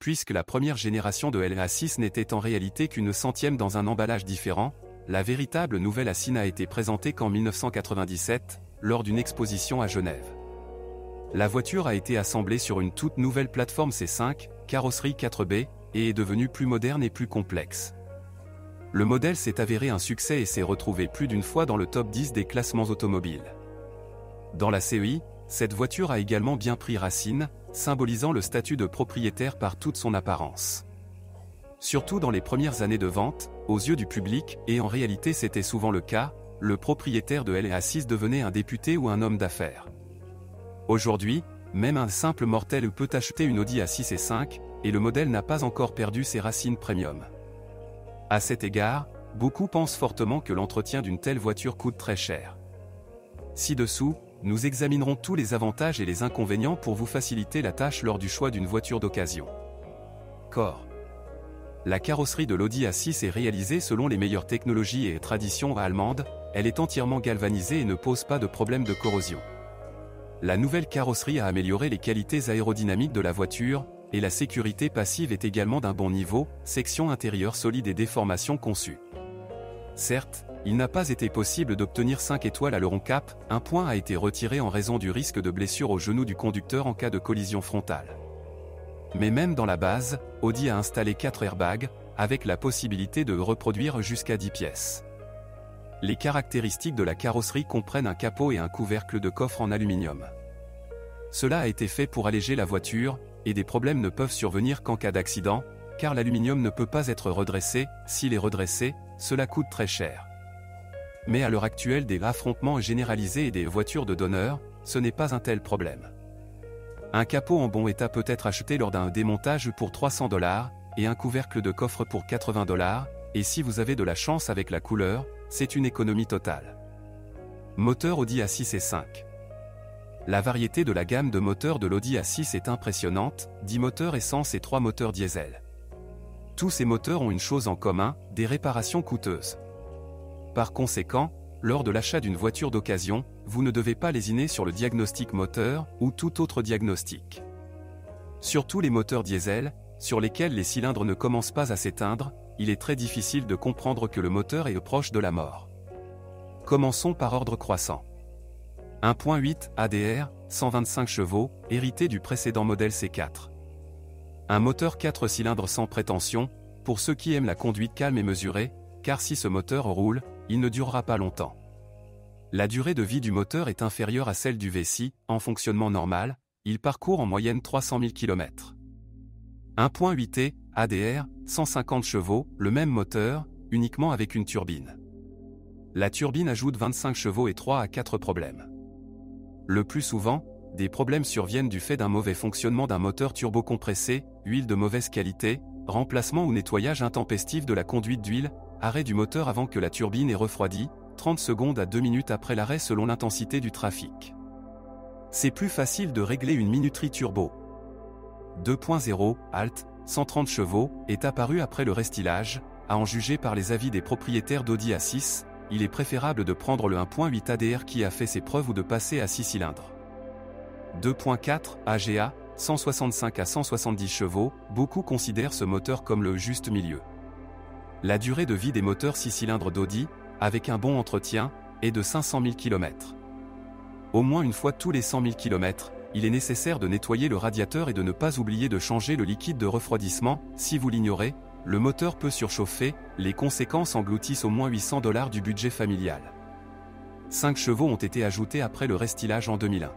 puisque la première génération de LA6 n'était en réalité qu'une centième dans un emballage différent. La véritable nouvelle A6 n'a été présentée qu'en 1997, lors d'une exposition à Genève. La voiture a été assemblée sur une toute nouvelle plateforme C5, carrosserie 4B, et est devenue plus moderne et plus complexe. Le modèle s'est avéré un succès et s'est retrouvé plus d'une fois dans le top 10 des classements automobiles. Dans la CEI, cette voiture a également bien pris racine, symbolisant le statut de propriétaire par toute son apparence. Surtout dans les premières années de vente, aux yeux du public, et en réalité c'était souvent le cas, le propriétaire de LA6 devenait un député ou un homme d'affaires. Aujourd'hui, même un simple mortel peut acheter une Audi A6 et 5, et le modèle n'a pas encore perdu ses racines premium. À cet égard, beaucoup pensent fortement que l'entretien d'une telle voiture coûte très cher. Ci-dessous, nous examinerons tous les avantages et les inconvénients pour vous faciliter la tâche lors du choix d'une voiture d'occasion. Corps. La carrosserie de l'Audi A6 est réalisée selon les meilleures technologies et traditions allemandes, elle est entièrement galvanisée et ne pose pas de problème de corrosion. La nouvelle carrosserie a amélioré les qualités aérodynamiques de la voiture, et la sécurité passive est également d'un bon niveau, section intérieure solide et déformation conçue. Certes, il n'a pas été possible d'obtenir 5 étoiles à l'EuroNCAP, un point a été retiré en raison du risque de blessure au genou du conducteur en cas de collision frontale. Mais même dans la base, Audi a installé 4 airbags, avec la possibilité de reproduire jusqu'à 10 pièces. Les caractéristiques de la carrosserie comprennent un capot et un couvercle de coffre en aluminium. Cela a été fait pour alléger la voiture, et des problèmes ne peuvent survenir qu'en cas d'accident, car l'aluminium ne peut pas être redressé, s'il est redressé, cela coûte très cher. Mais à l'heure actuelle des affrontements généralisés et des voitures de donneurs, ce n'est pas un tel problème. Un capot en bon état peut être acheté lors d'un démontage pour 300 $, et un couvercle de coffre pour 80 $, et si vous avez de la chance avec la couleur, c'est une économie totale. Moteur Audi A6 et 5. La variété de la gamme de moteurs de l'Audi A6 est impressionnante, 10 moteurs essence et 3 moteurs diesel. Tous ces moteurs ont une chose en commun, des réparations coûteuses. Par conséquent, lors de l'achat d'une voiture d'occasion, vous ne devez pas lésiner sur le diagnostic moteur ou tout autre diagnostic. Surtout les moteurs diesel, sur lesquels les cylindres ne commencent pas à s'éteindre, il est très difficile de comprendre que le moteur est proche de la mort. Commençons par ordre croissant. 1.8 ADR, 125 chevaux, hérité du précédent modèle C4. Un moteur 4 cylindres sans prétention, pour ceux qui aiment la conduite calme et mesurée, car si ce moteur roule, il ne durera pas longtemps. La durée de vie du moteur est inférieure à celle du V6, en fonctionnement normal, il parcourt en moyenne 300 000 km. 1.8T, ADR, 150 chevaux, le même moteur, uniquement avec une turbine. La turbine ajoute 25 chevaux et 3 à 4 problèmes. Le plus souvent, des problèmes surviennent du fait d'un mauvais fonctionnement d'un moteur turbo-compressé, huile de mauvaise qualité, remplacement ou nettoyage intempestif de la conduite d'huile, arrêt du moteur avant que la turbine ait refroidi, 30 secondes à 2 minutes après l'arrêt selon l'intensité du trafic. C'est plus facile de régler une minuterie turbo. 2.0, Alt, 130 chevaux, est apparu après le restylage, à en juger par les avis des propriétaires d'Audi A6, il est préférable de prendre le 1.8 ADR qui a fait ses preuves ou de passer à 6 cylindres. 2.4 AGA, 165 à 170 chevaux, beaucoup considèrent ce moteur comme le juste milieu. La durée de vie des moteurs 6 cylindres d'Audi, avec un bon entretien, est de 500 000 km. Au moins une fois tous les 100 000 km, il est nécessaire de nettoyer le radiateur et de ne pas oublier de changer le liquide de refroidissement, si vous l'ignorez, le moteur peut surchauffer, les conséquences engloutissent au moins 800 $ du budget familial. 5 chevaux ont été ajoutés après le restylage en 2001.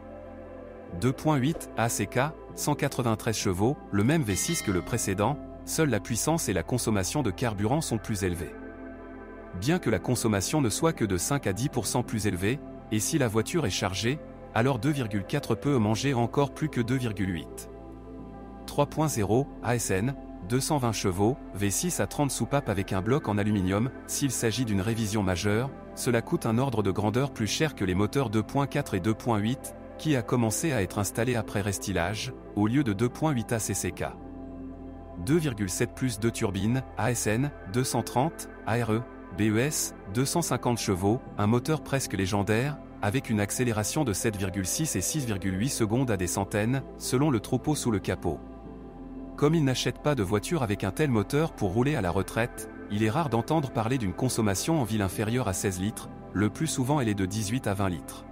2.8 ACK, 193 chevaux, le même V6 que le précédent, seule la puissance et la consommation de carburant sont plus élevées. Bien que la consommation ne soit que de 5 à 10% plus élevée, et si la voiture est chargée, alors 2,4 peut manger encore plus que 2,8. 3.0 ASN, 220 chevaux, V6 à 30 soupapes avec un bloc en aluminium, s'il s'agit d'une révision majeure, cela coûte un ordre de grandeur plus cher que les moteurs 2.4 et 2.8, qui a commencé à être installé après restylage, au lieu de 2.8 ACCK. 2,7 plus 2 turbines, ASN, 230, ARE, BES, 250 chevaux, un moteur presque légendaire, avec une accélération de 7,6 et 6,8 secondes à des centaines, selon le troupeau sous le capot. Comme il n'achète pas de voiture avec un tel moteur pour rouler à la retraite, il est rare d'entendre parler d'une consommation en ville inférieure à 16 litres, le plus souvent elle est de 18 à 20 litres.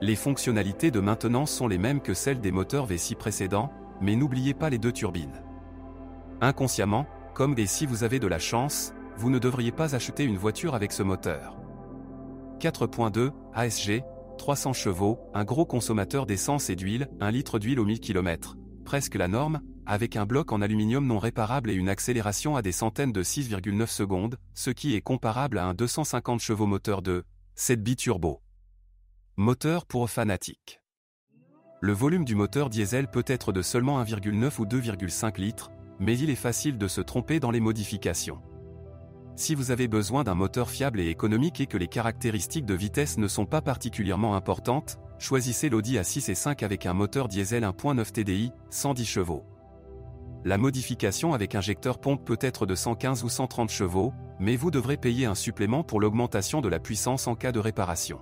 Les fonctionnalités de maintenance sont les mêmes que celles des moteurs V6 précédents, mais n'oubliez pas les 2 turbines. Inconsciemment, comme et si vous avez de la chance, vous ne devriez pas acheter une voiture avec ce moteur. 4.2 ASG, 300 chevaux, un gros consommateur d'essence et d'huile, 1 litre d'huile au 1000 km, presque la norme, avec un bloc en aluminium non réparable et une accélération à des centaines de 6,9 secondes, ce qui est comparable à un 250 chevaux moteur de 7 biturbo. Moteur pour fanatiques. Le volume du moteur diesel peut être de seulement 1,9 ou 2,5 litres, mais il est facile de se tromper dans les modifications. Si vous avez besoin d'un moteur fiable et économique et que les caractéristiques de vitesse ne sont pas particulièrement importantes, choisissez l'Audi A6 et 5 avec un moteur diesel 1.9 TDI, 110 chevaux. La modification avec injecteur pompe peut être de 115 ou 130 chevaux, mais vous devrez payer un supplément pour l'augmentation de la puissance en cas de réparation.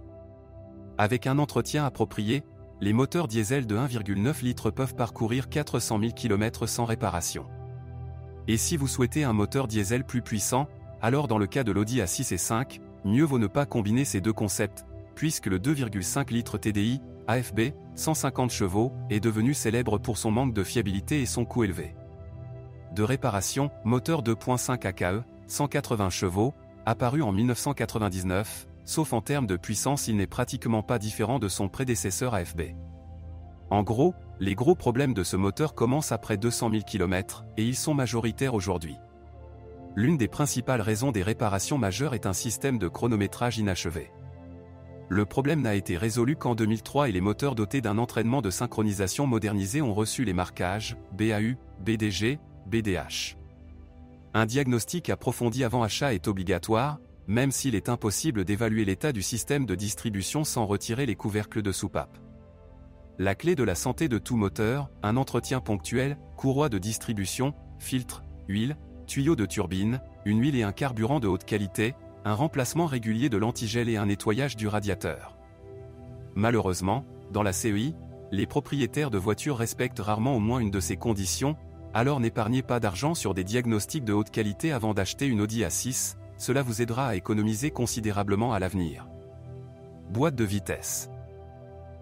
Avec un entretien approprié, les moteurs diesel de 1,9 litres peuvent parcourir 400 000 km sans réparation. Et si vous souhaitez un moteur diesel plus puissant, alors dans le cas de l'Audi A6 et 5, mieux vaut ne pas combiner ces deux concepts, puisque le 2,5 litres TDI, AFB, 150 chevaux, est devenu célèbre pour son manque de fiabilité et son coût élevé. De réparation, moteur 2.5 AKE, 180 chevaux, apparu en 1999, sauf en termes de puissance il n'est pratiquement pas différent de son prédécesseur AFB. En gros, les gros problèmes de ce moteur commencent après 200 000 km, et ils sont majoritaires aujourd'hui. L'une des principales raisons des réparations majeures est un système de chronométrage inachevé. Le problème n'a été résolu qu'en 2003 et les moteurs dotés d'un entraînement de synchronisation modernisé ont reçu les marquages BAU, BDG, BDH. Un diagnostic approfondi avant achat est obligatoire, même s'il est impossible d'évaluer l'état du système de distribution sans retirer les couvercles de soupape. La clé de la santé de tout moteur, un entretien ponctuel, courroie de distribution, filtre, huile, tuyaux de turbine, une huile et un carburant de haute qualité, un remplacement régulier de l'antigel et un nettoyage du radiateur. Malheureusement, dans la CEI, les propriétaires de voitures respectent rarement au moins une de ces conditions, alors n'épargnez pas d'argent sur des diagnostics de haute qualité avant d'acheter une Audi A6, cela vous aidera à économiser considérablement à l'avenir. Boîte de vitesse.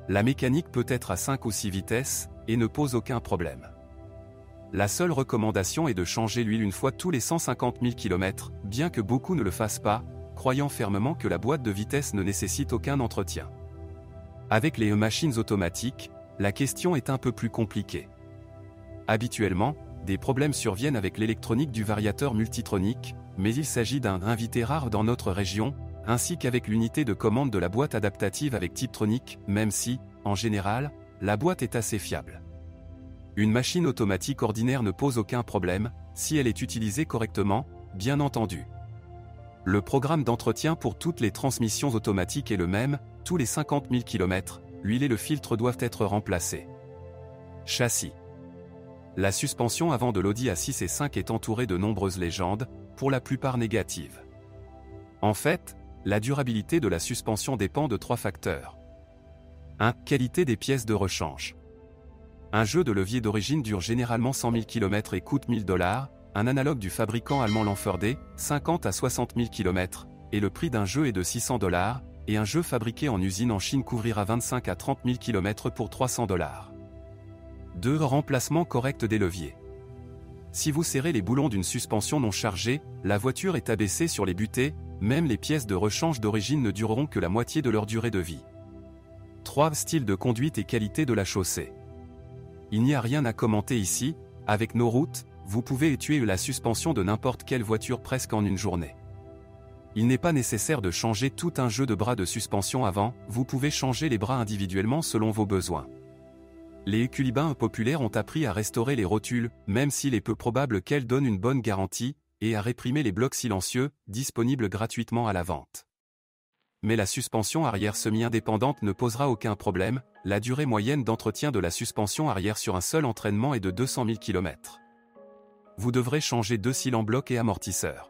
La mécanique peut être à 5 ou 6 vitesses, et ne pose aucun problème. La seule recommandation est de changer l'huile une fois tous les 150 000 km, bien que beaucoup ne le fassent pas, croyant fermement que la boîte de vitesse ne nécessite aucun entretien. Avec les machines automatiques, la question est un peu plus compliquée. Habituellement, des problèmes surviennent avec l'électronique du variateur multitronique, mais il s'agit d'un invité rare dans notre région, ainsi qu'avec l'unité de commande de la boîte adaptative avec Tiptronic, même si, en général, la boîte est assez fiable. Une machine automatique ordinaire ne pose aucun problème, si elle est utilisée correctement, bien entendu. Le programme d'entretien pour toutes les transmissions automatiques est le même, tous les 50 000 km, l'huile et le filtre doivent être remplacés. Châssis. La suspension avant de l'Audi A6 et 5 est entourée de nombreuses légendes, pour la plupart négatives. En fait, la durabilité de la suspension dépend de 3 facteurs. 1. Qualité des pièces de rechange. Un jeu de levier d'origine dure généralement 100 000 km et coûte $1000, un analogue du fabricant allemand Lanferde, 50 à 60 000 km, et le prix d'un jeu est de $600, et un jeu fabriqué en usine en Chine couvrira 25 à 30 000 km pour $300. 2. Remplacement correct des leviers. Si vous serrez les boulons d'une suspension non chargée, la voiture est abaissée sur les butées, même les pièces de rechange d'origine ne dureront que la moitié de leur durée de vie. 3. Style de conduite et qualité de la chaussée. Il n'y a rien à commenter ici, avec nos routes, vous pouvez étuyer la suspension de n'importe quelle voiture presque en une journée. Il n'est pas nécessaire de changer tout un jeu de bras de suspension avant, vous pouvez changer les bras individuellement selon vos besoins. Les éculibins populaires ont appris à restaurer les rotules, même s'il est peu probable qu'elles donnent une bonne garantie, et à réprimer les blocs silencieux, disponibles gratuitement à la vente. Mais la suspension arrière semi-indépendante ne posera aucun problème, la durée moyenne d'entretien de la suspension arrière sur un seul entraînement est de 200 000 km. Vous devrez changer 2 cils en bloc et amortisseur.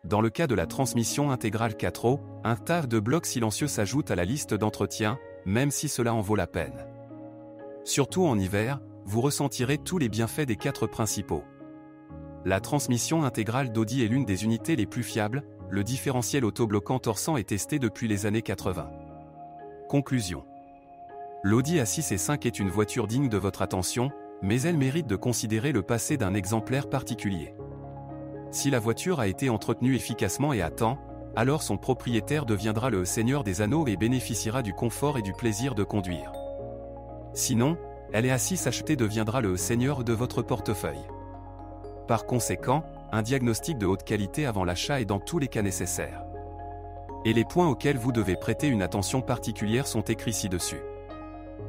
Dans le cas de la transmission intégrale 4 un tas de blocs silencieux s'ajoute à la liste d'entretien, même si cela en vaut la peine. Surtout en hiver, vous ressentirez tous les bienfaits des 4 principaux. La transmission intégrale d'Audi est l'une des unités les plus fiables, le différentiel autobloquant torsan est testé depuis les années 80. Conclusion. L'Audi A6 et 5 est une voiture digne de votre attention, mais elle mérite de considérer le passé d'un exemplaire particulier. Si la voiture a été entretenue efficacement et à temps, alors son propriétaire deviendra le seigneur des anneaux et bénéficiera du confort et du plaisir de conduire. Sinon, LA6 acheté deviendra le seigneur de votre portefeuille. Par conséquent, un diagnostic de haute qualité avant l'achat est dans tous les cas nécessaire. Et les points auxquels vous devez prêter une attention particulière sont écrits ci-dessus.